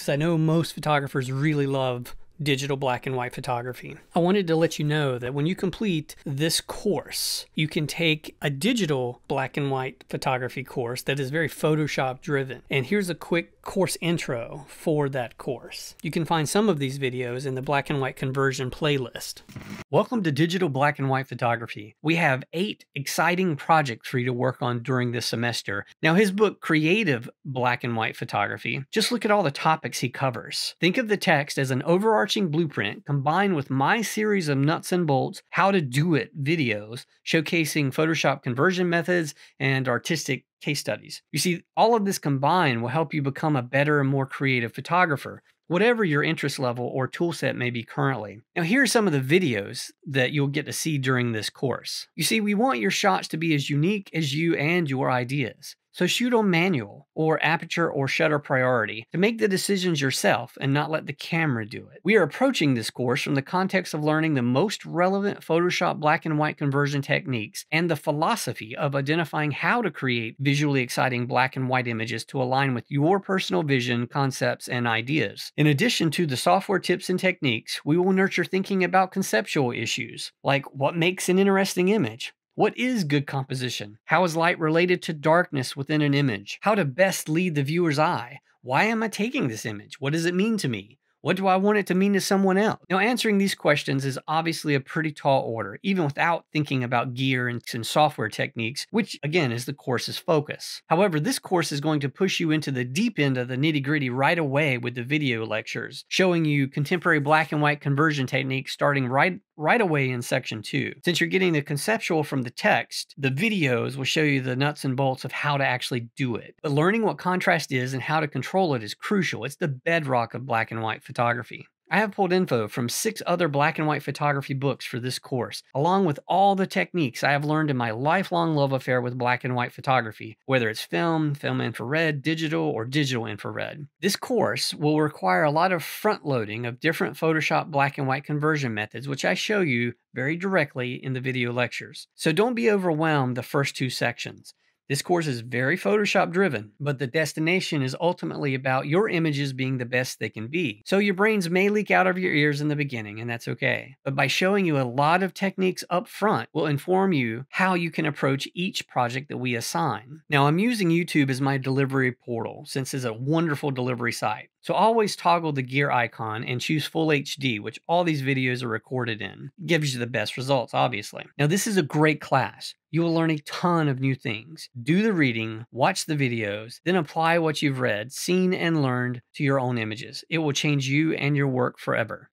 because I know most photographers really love digital black and white photography. I wanted to let you know that when you complete this course, you can take a digital black and white photography course that is very Photoshop driven. And here's a quick course intro for that course. You can find some of these videos in the black and white conversion playlist. Welcome to Digital Black and White Photography. We have 8 exciting projects for you to work on during this semester. Now, his book, Creative Black and White Photography, just look at all the topics he covers. Think of the text as an overarching blueprint combined with my series of nuts and bolts, how to do it videos, showcasing Photoshop conversion methods and artistic case studies. You see, all of this combined will help you become a better and more creative photographer, whatever your interest level or tool set may be currently. Now, here are some of the videos that you'll get to see during this course. You see, we want your shots to be as unique as you and your ideas. So shoot on manual or aperture or shutter priority to make the decisions yourself and not let the camera do it. We are approaching this course from the context of learning the most relevant Photoshop black and white conversion techniques and the philosophy of identifying how to create visually exciting black and white images to align with your personal vision, concepts, and ideas. In addition to the software tips and techniques, we will nurture thinking about conceptual issues like what makes an interesting image? What is good composition? How is light related to darkness within an image? How to best lead the viewer's eye? Why am I taking this image? What does it mean to me? What do I want it to mean to someone else? Now, answering these questions is obviously a pretty tall order, even without thinking about gear and software techniques, which again is the course's focus. However, this course is going to push you into the deep end of the nitty-gritty right away with the video lectures, showing you contemporary black and white conversion techniques starting right away in section 2. Since you're getting the conceptual from the text, the videos will show you the nuts and bolts of how to actually do it. But learning what contrast is and how to control it is crucial. It's the bedrock of black and white photography. I have pulled info from 6 other black and white photography books for this course, along with all the techniques I have learned in my lifelong love affair with black and white photography, whether it's film infrared, digital, or digital infrared. This course will require a lot of front loading of different Photoshop black and white conversion methods, which I show you very directly in the video lectures. So don't be overwhelmed the first 2 sections. This course is very Photoshop driven, but the destination is ultimately about your images being the best they can be. So your brains may leak out of your ears in the beginning, and that's okay. But by showing you a lot of techniques up front will inform you how you can approach each project that we assign. Now, I'm using YouTube as my delivery portal since it's a wonderful delivery site. So always toggle the gear icon and choose Full HD, which all these videos are recorded in. It gives you the best results, obviously. Now, this is a great class. You will learn a ton of new things. Do the reading, watch the videos, then apply what you've read, seen, and learned to your own images. It will change you and your work forever.